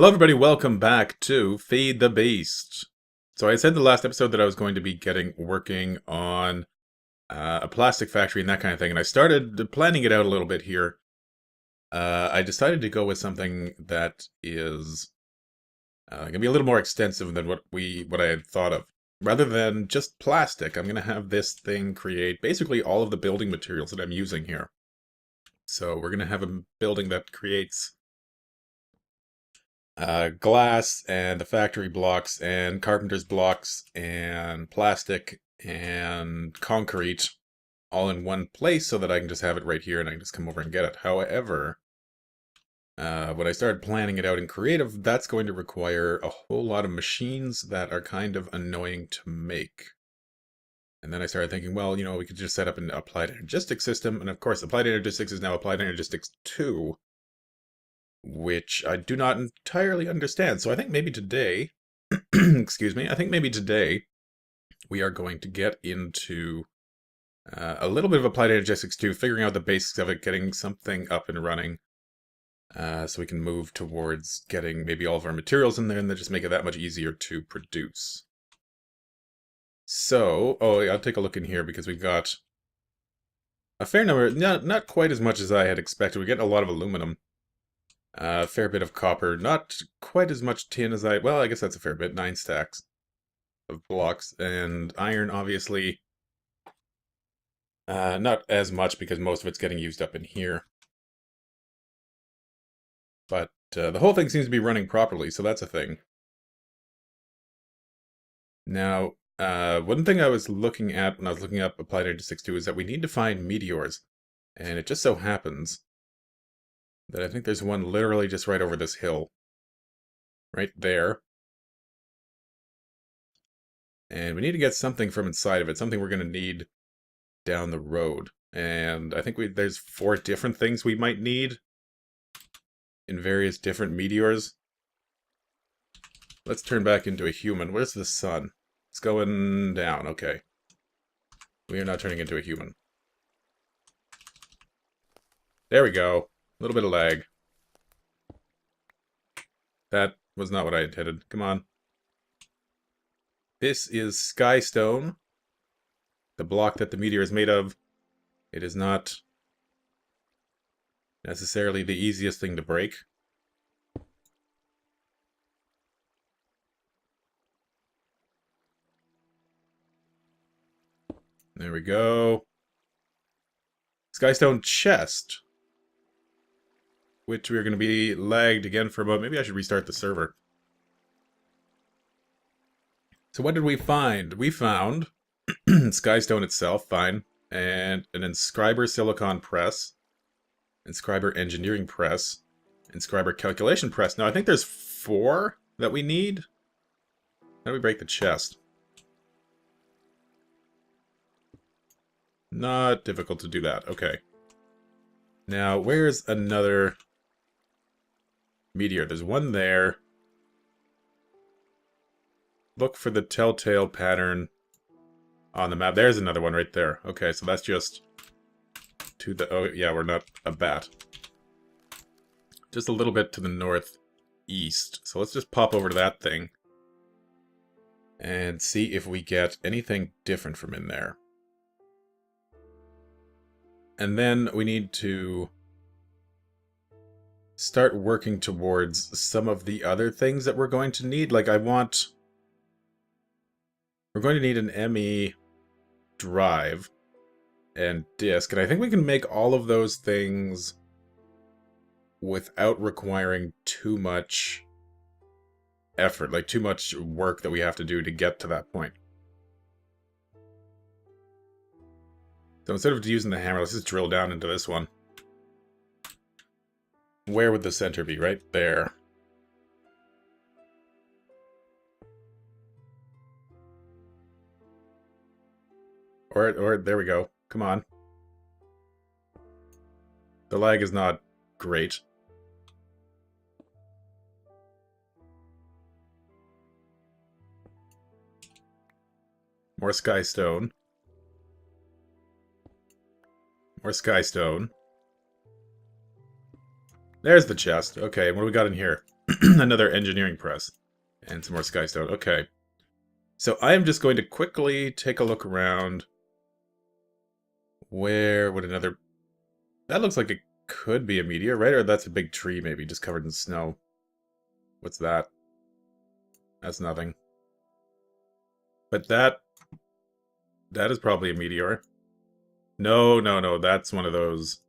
Hello everybody, welcome back to Feed the Beast. So I said the last episode that I was going to be working on a plastic factory and that kind of thing, and I started planning it out a little bit here. I decided to go with something that is going to be a little more extensive than what I had thought of. Rather than just plastic, I'm going to have this thing create basically all of the building materials that I'm using here. So we're going to have a building that creates glass and the factory blocks and carpenter's blocks and plastic and concrete all in one place so that I can just have it right here and I can just come over and get it. However, when I started planning it out in creative, that's going to require a whole lot of machines that are kind of annoying to make. And then I started thinking, well, we could just set up an applied energistics system. And of course, applied energistics is now applied energistics 2. Which I do not entirely understand. So I think maybe today, excuse me, I think maybe today we are going to get into a little bit of Applied Energistics 2, figuring out the basics of it, getting something up and running, so we can move towards getting maybe all of our materials in there and then just make it that much easier to produce. So, I'll take a look in here because we've got a fair number, not quite as much as I had expected. We're getting a lot of aluminum. A fair bit of copper, not quite as much tin as well, I guess that's a fair bit, 9 stacks of blocks, and iron, obviously, not as much because most of it's getting used up in here. But the whole thing seems to be running properly, so that's a thing. Now, one thing I was looking at when I was looking up Applied Energistics 2 is that we need to find meteors, and it just so happens that I think there's one literally just right over this hill. Right there. And we need to get something from inside of it, something we're going to need down the road. And I think there's 4 different things we might need in various different meteors. Let's turn back into a human. Where's the sun? It's going down, okay. We are not turning into a human. There we go. A little bit of lag. That was not what I intended. Come on. This is skystone. The block that the meteor is made of. It is not necessarily the easiest thing to break. There we go. Skystone chest. Which we're going to be lagged again for a moment. Maybe I should restart the server. So what did we find? We found Skystone itself, fine. And an inscriber silicon press. Inscriber engineering press. Inscriber calculation press. Now I think there's 4 that we need. How do we break the chest? Not difficult to do that. Okay. Now, where's another meteor? There's one there. Look for the telltale pattern on the map. There's another one right there. Okay, so that's just to the... Oh, yeah, we're not a bat. Just a little bit to the northeast. So let's just pop over to that thing and see if we get anything different from in there. And then we need to start working towards some of the other things that we're going to need. Like, we're going to need an ME drive and disk, and I think we can make all of those things without requiring too much effort, like too much work that we have to do to get to that point. So instead of using the hammer, let's just drill down into this one. Where would the center be? Right there. Or there we go. Come on. The lag is not great. More skystone. More skystone. There's the chest. Okay, what do we got in here? Another engineering press. And some more skystone. Okay. So I am just going to quickly take a look around. Where would another... That looks like it could be a meteor, right? Or that's a big tree, maybe, just covered in snow. What's that? That's nothing. But that is probably a meteor. No, that's one of those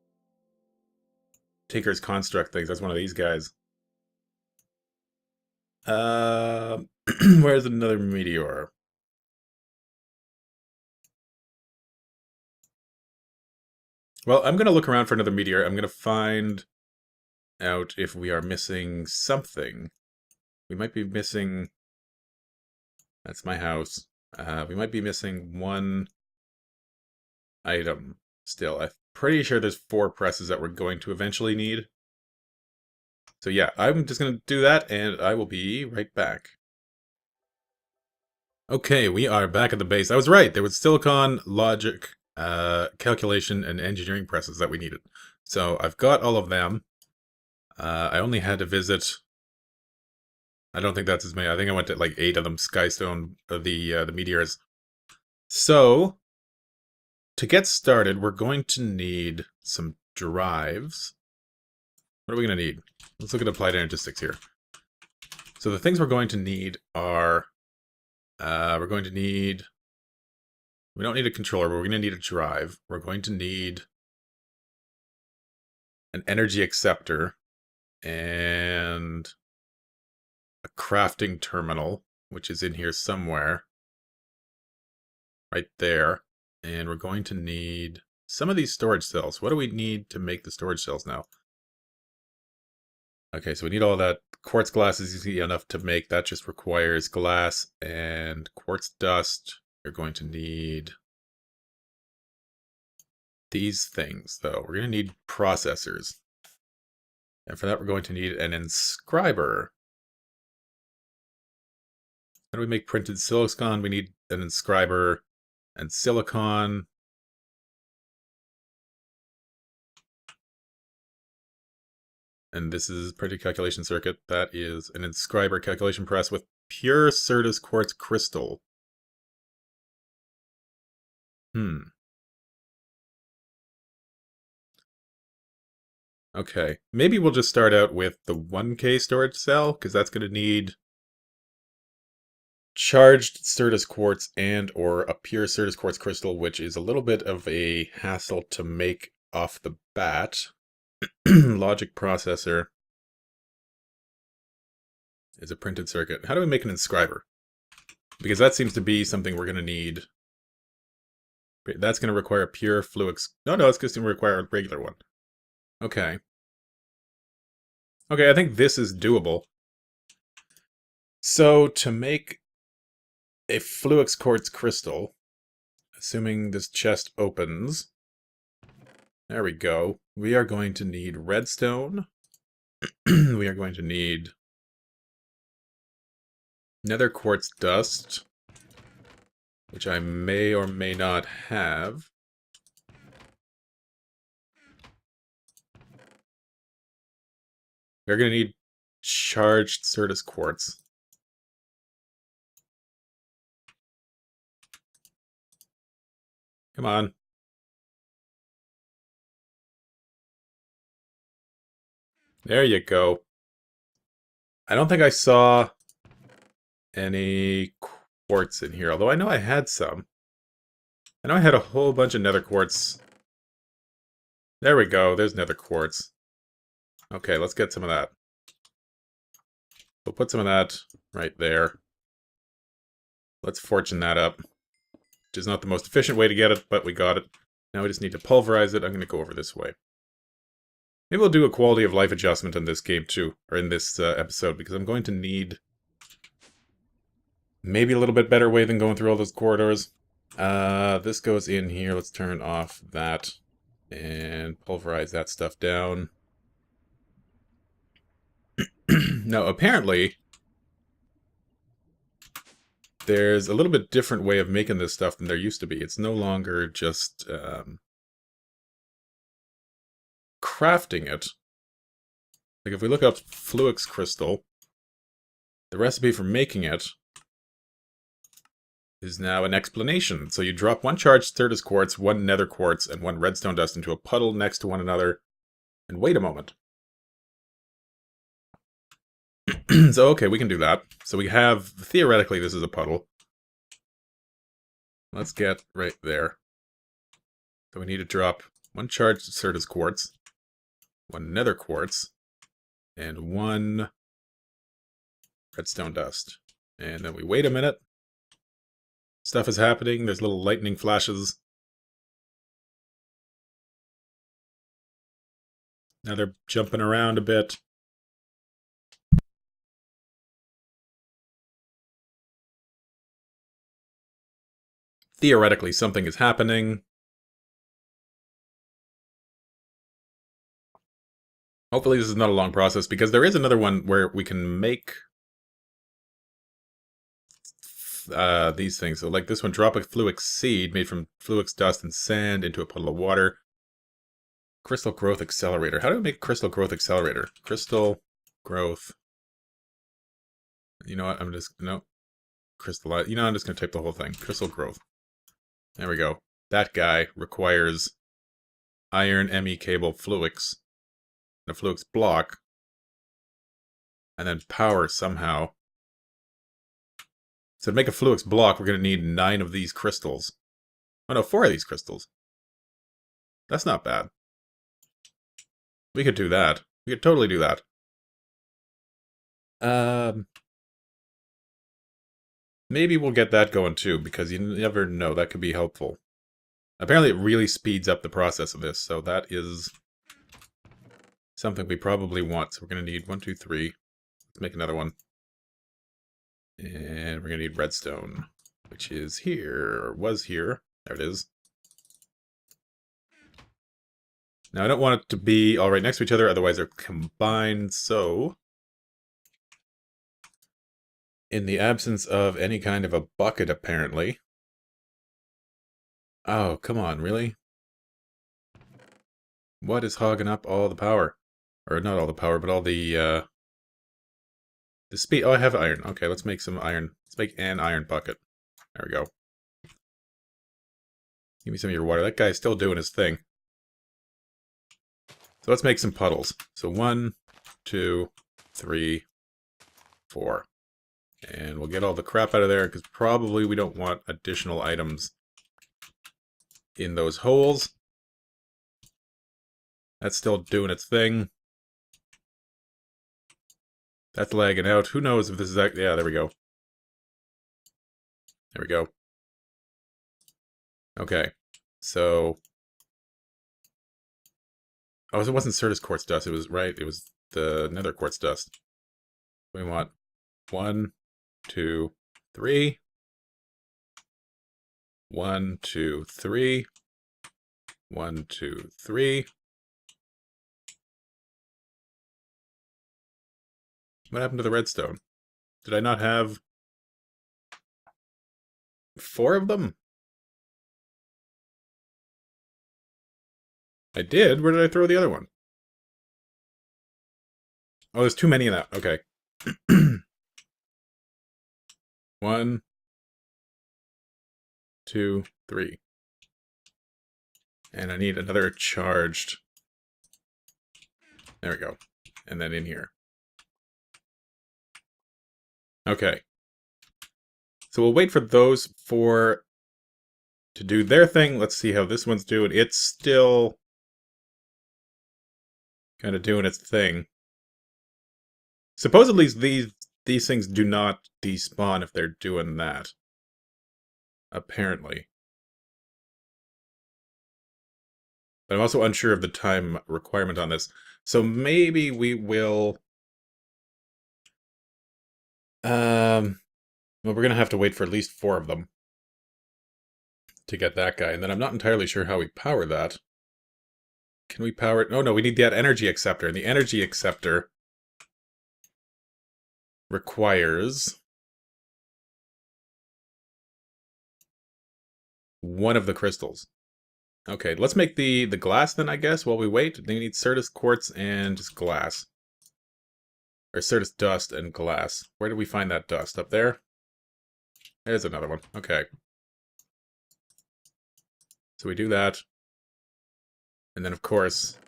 Tinker's Construct things. That's one of these guys. Where's another meteor? Well, I'm going to look around for another meteor. I'm going to find out if we are missing something. We might be missing... That's my house. We might be missing one item still. I'm pretty sure there's 4 presses that we're going to eventually need. So yeah, I'm just going to do that, and I will be right back. Okay, we are back at the base. I was right. There was silicon, logic, calculation, and engineering presses that we needed. So I've got all of them. I only had to visit... I don't think that's as many. I think I went to like 8 of them, Skystone, the meteors. So, to get started, we're going to need some drives. What are we going to need? Let's look at applied energistics here. So the things we're going to need are... we're going to need... We don't need a controller, but we're going to need a drive. We're going to need an energy acceptor and a crafting terminal, which is in here somewhere. Right there. And we're going to need some of these storage cells. What do we need to make the storage cells now? Okay, so we need all that. Quartz glass is easy enough to make. That just requires glass and quartz dust. You're going to need these things, though. We're going to need processors. And for that, we're going to need an inscriber. How do we make printed silicon? We need an inscriber and silicon. And this is printed calculation circuit. That is an inscriber calculation press with pure Certus quartz crystal. Okay, maybe we'll just start out with the 1K storage cell, because that's going to need charged Certus quartz and or a pure Certus quartz crystal, which is a little bit of a hassle to make off the bat. Logic processor is a printed circuit. How do we make an inscriber? Because that seems to be something we're going to need. That's going to require a pure fluix. No, it's just going to require a regular one. Okay. Okay, I think this is doable. So, to make a fluix quartz crystal, assuming this chest opens, there we go. We are going to need redstone. We are going to need nether quartz dust, which I may or may not have. We're going to need charged Certus quartz. Come on. There you go. I don't think I saw any quartz in here, although I know I had some. I know I had a whole bunch of nether quartz. There we go, there's nether quartz. Okay, let's get some of that. We'll put some of that right there. Let's fortune that up. Which is not the most efficient way to get it, but we got it. Now we just need to pulverize it. I'm going to go over this way. Maybe we'll do a quality of life adjustment in this game too, or in this episode, because I'm going to need maybe a little bit better way than going through all those corridors. This goes in here. Let's turn off that and pulverize that stuff down. Now, apparently, there's a little bit different way of making this stuff than there used to be. It's no longer just crafting it. Like if we look up Fluix crystal, the recipe for making it is now an explanation. So you drop one charged Certus quartz, one nether quartz, and one redstone dust into a puddle next to one another, and wait a moment. So okay, we can do that. So we have, theoretically, this is a puddle. Let's get right there. So we need to drop one charged Certus quartz, one nether quartz, and one redstone dust. And then we wait a minute. Stuff is happening. There's little lightning flashes. Now they're jumping around a bit. Theoretically, something is happening. Hopefully this is not a long process, because there is another one where we can make these things. So like this one, drop a Fluix seed made from Fluix dust and sand into a puddle of water. Crystal growth accelerator. How do we make crystal growth accelerator? Crystal growth. You know what? I'm just, no. Crystallize. You know, I'm just going to type the whole thing. Crystal growth. There we go. That guy requires iron ME cable Fluix. A Fluix block. And then power somehow. So to make a Fluix block, we're going to need 9 of these crystals. Oh no, 4 of these crystals. That's not bad. We could do that. We could totally do that. Maybe we'll get that going too, because you never know. That could be helpful. Apparently it really speeds up the process of this, so that is something we probably want. So we're going to need 1, 2, 3. Let's make another one. And we're going to need redstone, which is here, or was here. There it is. Now I don't want it to be all right next to each other, otherwise they're combined, so in the absence of any kind of a bucket, apparently. Oh, come on, really? What is hogging up all the power? Or not all the power, but all the speed. Oh, I have iron. Okay, let's make some iron. Let's make an iron bucket. There we go. Give me some of your water. That guy's still doing his thing. So let's make some puddles. So 1, 2, 3, 4. And we'll get all the crap out of there, because probably we don't want additional items in those holes. That's still doing its thing. That's lagging out. Who knows if this is... Yeah, there we go. There we go. Okay. So... Oh, it wasn't Certus quartz dust. It was, right, it was the nether quartz dust. We want 1, 2, 3. 1, 2, 3. 1, 2, 3. What happened to the redstone? Did I not have 4 of them? I did? Where did I throw the other one? Oh, there's too many of that. Okay. 1, 2, 3. And I need another charged. There we go. And then in here. Okay. So we'll wait for those 4 to do their thing. Let's see how this one's doing. It's still kind of doing its thing. Supposedly these things do not despawn if they're doing that. Apparently. But I'm also unsure of the time requirement on this. So maybe we will... well, we're going to have to wait for at least 4 of them to get that guy. And then I'm not entirely sure how we power that. Can we power it? Oh, no, we need that energy acceptor. And the energy acceptor requires 1 of the crystals. Okay, let's make the glass then, I guess, while we wait. They need Certus quartz and just glass. Or Certus dust and glass. Where did we find that dust? Up there? There's another one. Okay. So we do that. And then, of course,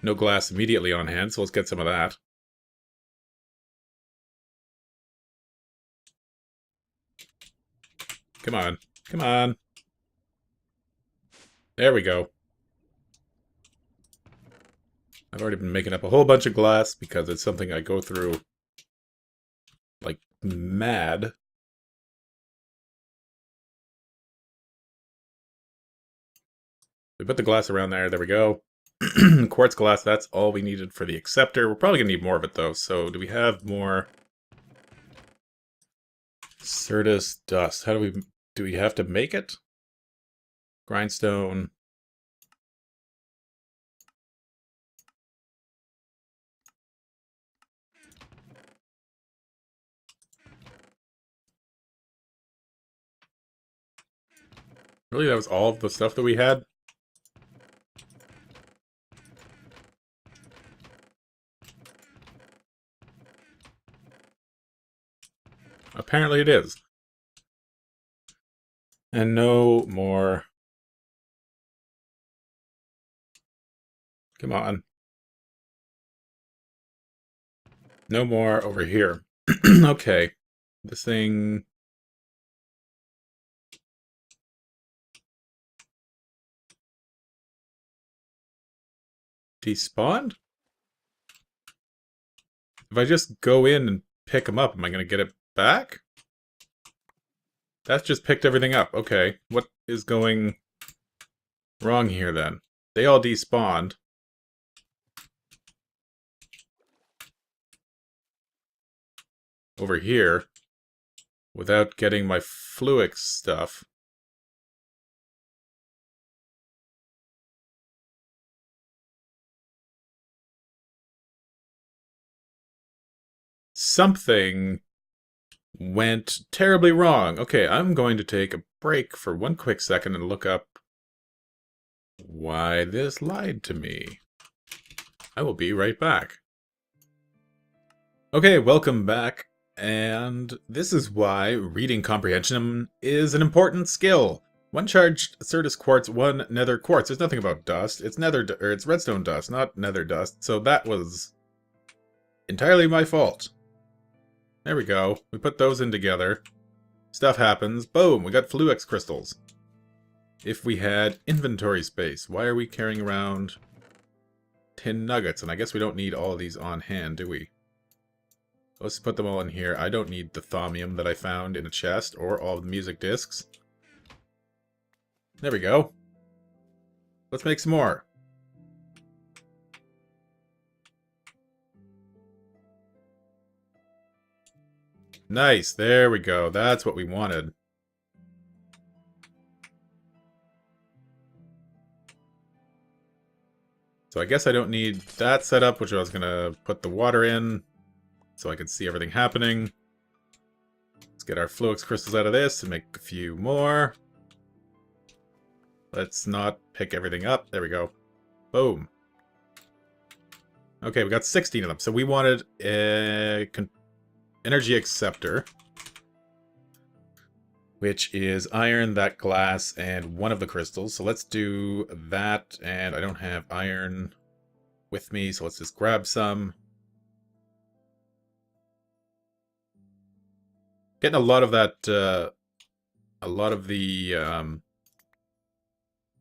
no glass immediately on hand, so let's get some of that. Come on. Come on. There we go. I've already been making up a whole bunch of glass because it's something I go through like mad. We put the glass around there. There we go. Quartz glass, that's all we needed for the acceptor. We're probably going to need more of it, though. So do we have more Certus dust? How do we have to make it? Grindstone. Really, that was all of the stuff that we had? Apparently it is. And no more. Come on. No more over here. Okay. This thing... despawned? If I just go in and pick them up, am I going to get it back? That's just picked everything up. Okay. What is going wrong here, then? They all despawned. Over here. Without getting my Fluix stuff. Something went terribly wrong. Okay, I'm going to take a break for one quick second and look up why this lied to me. I will be right back. Okay, welcome back. And this is why reading comprehension is an important skill. One charged Certus quartz, one nether quartz. There's nothing about dust. It's it's redstone dust, not nether dust. So that was entirely my fault. There we go. We put those in together. Stuff happens. Boom! We got Fluix crystals. If we had inventory space, why are we carrying around tin nuggets? And I guess we don't need all of these on hand, do we? Let's put them all in here. I don't need the thaumium that I found in a chest, or all of the music discs. There we go. Let's make some more. Nice, there we go. That's what we wanted. So I guess I don't need that setup, which I was going to put the water in so I could see everything happening. Let's get our Fluix crystals out of this and make a few more. Let's not pick everything up. There we go. Boom. Okay, we got 16 of them. So we wanted a energy acceptor, which is iron, that glass, and one of the crystals. So let's do that, and I don't have iron with me, so let's just grab some. Getting a lot of that, a lot of the,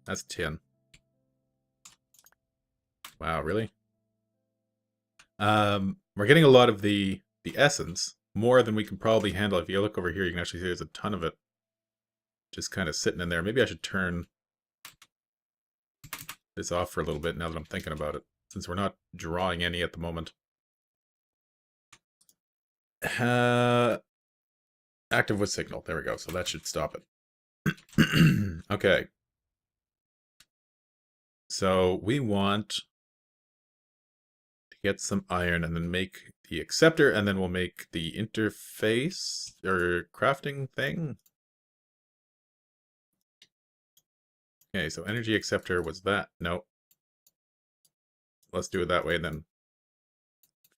that's tin. Wow, really? We're getting a lot of the essence, more than we can probably handle. If you look over here, you can actually see there's a ton of it just kind of sitting in there. Maybe I should turn this off for a little bit now that I'm thinking about it, since we're not drawing any at the moment. Active with signal. There we go. So that should stop it. Okay. So we want to get some iron and then make the acceptor, and then we'll make the interface or crafting thing. Okay, so energy acceptor was that. Nope. let's do it that way and then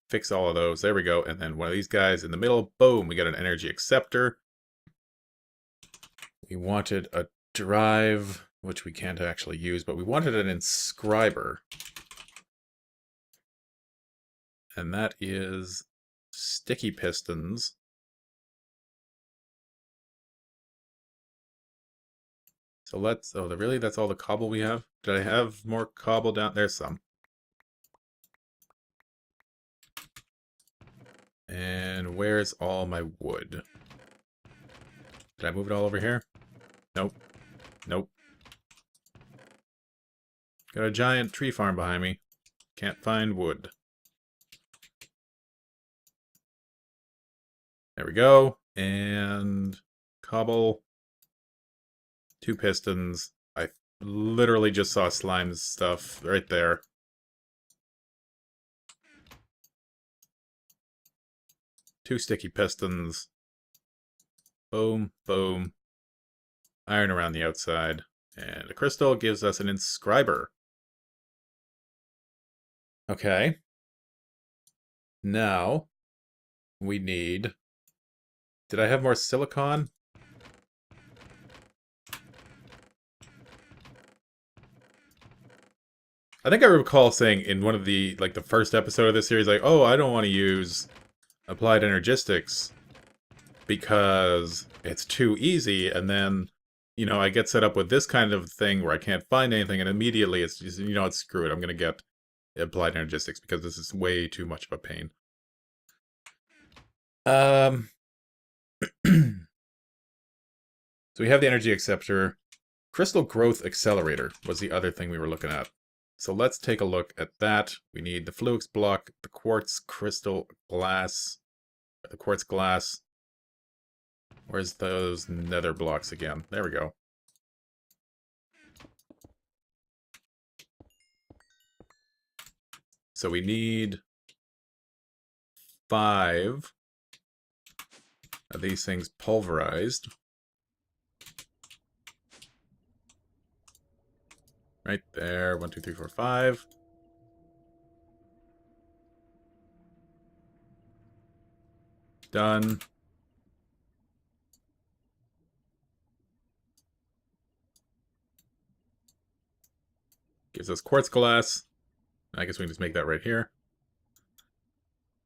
fix all of those. There we go. And then one of these guys in the middle. Boom, we got an energy acceptor. We wanted a drive, which we can't actually use, but we wanted an inscriber. And that is sticky pistons. So let's, oh, really? That's all the cobble we have? Did I have more cobble down? There's some. And where's all my wood? Did I move it all over here? Nope. Nope. Got a giant tree farm behind me. Can't find wood. There we go. And cobble. 2 pistons. I literally just saw slime stuff right there. Two sticky pistons. Boom, boom. Iron around the outside. And a crystal gives us an inscriber. Okay. Now, we need... Did I have more silicon? I think I recall saying in one of the, like, the first episode of this series, like, oh, I don't want to use applied energistics because it's too easy, and then, you know, I get set up with this kind of thing where I can't find anything, and immediately it's just, you know what, screw it, I'm gonna get applied energistics because this is way too much of a pain. So we have the energy acceptor. Crystal growth accelerator was the other thing we were looking at. So let's take a look at that. We need the fluix block, the quartz crystal glass, the quartz glass. Where's those nether blocks again? There we go. So we need 5 of these things pulverized. Right there. 1, 2, 3, 4, 5. Done. Gives us quartz glass. I guess we can just make that right here.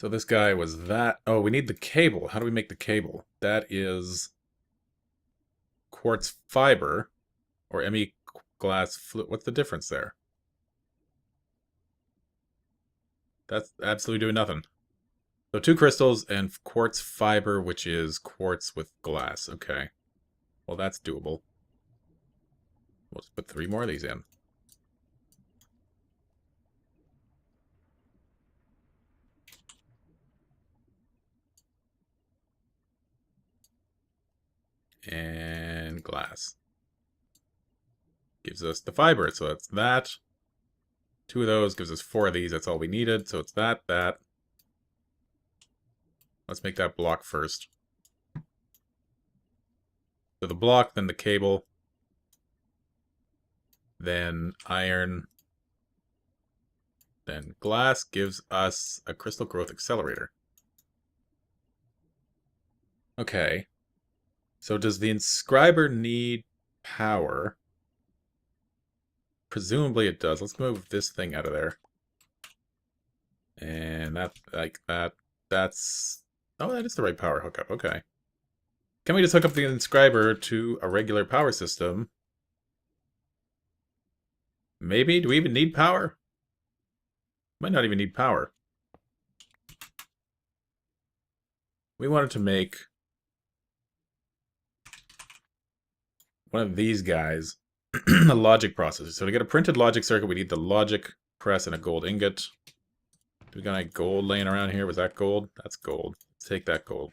So this guy was that. Oh, we need the cable. How do we make the cable? That is quartz fiber or ME glass fluid. What's the difference there? That's absolutely doing nothing. So 2 crystals and quartz fiber, which is quartz with glass. Okay. Well, that's doable. We'll just put 3 more of these in. And glass. Gives us the fiber, so that's that. 2 of those gives us 4 of these. That's all we needed. So it's that. Let's make that block first. So the block, then the cable, then iron, then glass gives us a crystal growth accelerator. Okay. So does the inscriber need power? Presumably it does. Let's move this thing out of there. And that, like that, that's... Oh, that is the right power hookup. Okay. Can we just hook up the inscriber to a regular power system? Maybe? Do we even need power? Might not even need power. We wanted to make one of these guys a logic processor. So to get a printed logic circuit, we need the logic press and a gold ingot. Do we got any gold laying around here? Was that gold? That's gold. Let's take that gold.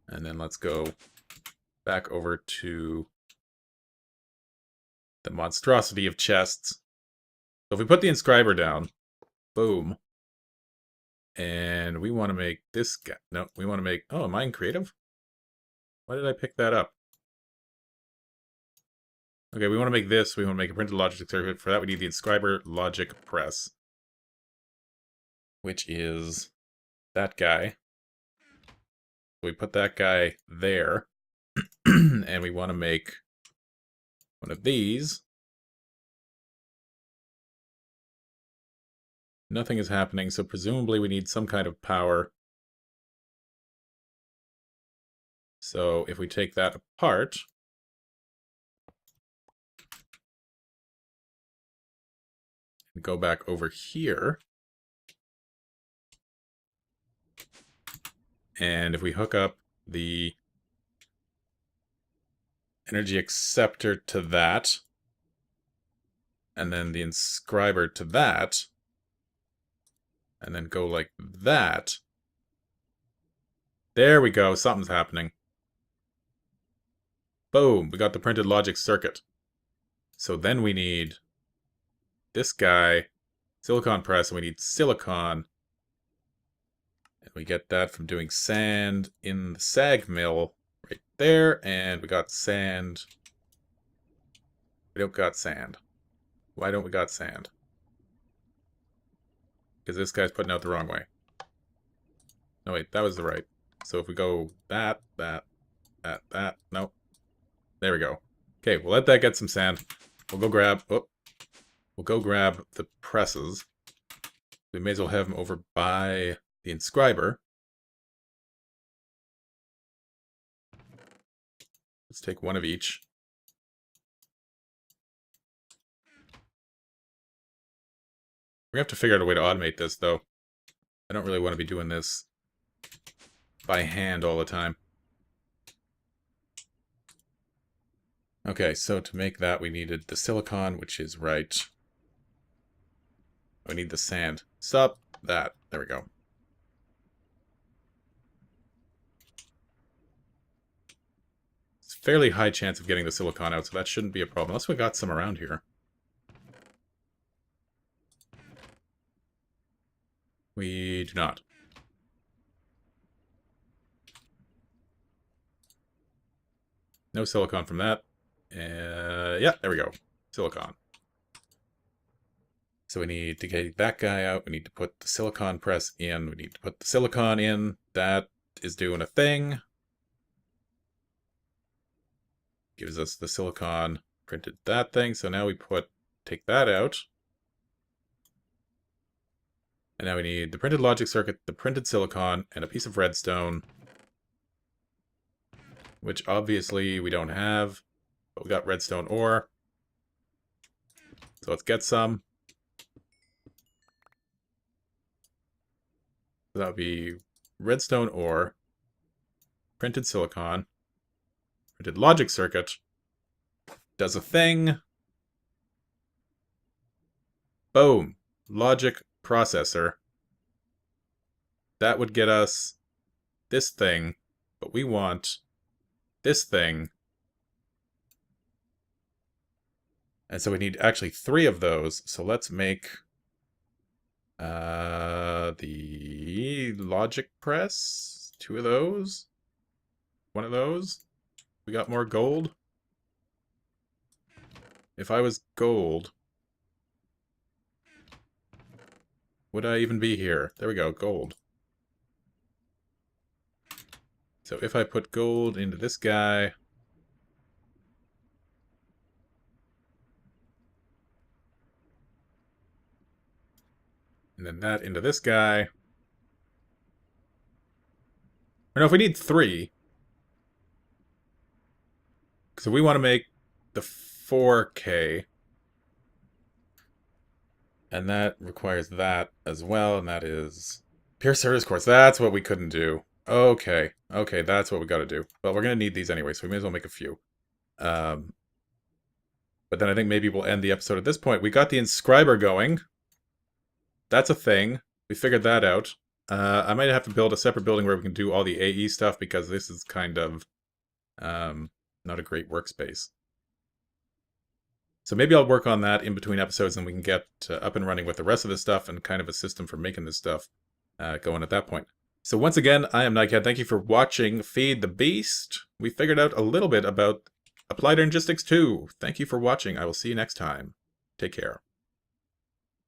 And then let's go back over to the monstrosity of chests. So if we put the inscriber down, boom. And we want to make this guy. No, we want to make... Oh, am I in creative? Why did I pick that up? Okay, we want to make this. We want to make a printed logic circuit. For that, we need the inscriber logic press, which is that guy. We put that guy there, and we want to make one of these. Nothing is happening, so presumably we need some kind of power. So if we take that apart, and go back over here, and if we hook up the energy acceptor to that, and then the inscriber to that, and then go like that, there we go, something's happening. Boom, we got the printed logic circuit. So then we need this guy, silicon press, and we need silicon. And we get that from doing sand in the sag mill right there, and we got sand. We don't got sand. Why don't we got sand? Because this guy's putting out the wrong way. No, wait, that was the right. So if we go that, no. There we go. Okay, we'll let that get some sand. We'll go grab, we'll go grab the presses. We may as well have them over by the inscriber. Let's take one of each. We're going to have to figure out a way to automate this, though. I don't really want to be doing this by hand all the time. Okay, so to make that, we needed the silicon, which is right. We need the sand. Sup, that. There we go. It's a fairly high chance of getting the silicon out, so that shouldn't be a problem, unless we got some around here. We do not. No silicon from that. Yeah, there we go. Silicon. So we need to get that guy out. We need to put the silicon press in. We need to put the silicon in. That is doing a thing. Gives us the silicon printed that thing. So now we take that out. And now we need the printed logic circuit, the printed silicon, and a piece of redstone. Which obviously we don't have. But we got redstone ore. So let's get some. So that would be redstone ore, printed silicon, printed logic circuit, does a thing. Boom. Logic processor. That would get us this thing, but we want this thing. And so we need actually 3 of those. So let's make the logic press. 2 of those. 1 of those. We got more gold. If I was gold, would I even be here? There we go, gold. So if I put gold into this guy, and then that into this guy. Or no, if we need 3. So we want to make the 4K. And that requires that as well, and that is pure service cores. That's what we couldn't do. Okay, that's what we got to do. Well, we're going to need these anyway, so we may as well make a few. But then I think maybe we'll end the episode at this point. We got the inscriber going. That's a thing. We figured that out. I might have to build a separate building where we can do all the AE stuff, because this is kind of not a great workspace. So maybe I'll work on that in between episodes, and we can get up and running with the rest of this stuff and kind of a system for making this stuff going at that point. So once again, I am Nightcat. Thank you for watching Feed the Beast. We figured out a little bit about apply to Energistics too. Thank you for watching. I will see you next time. Take care.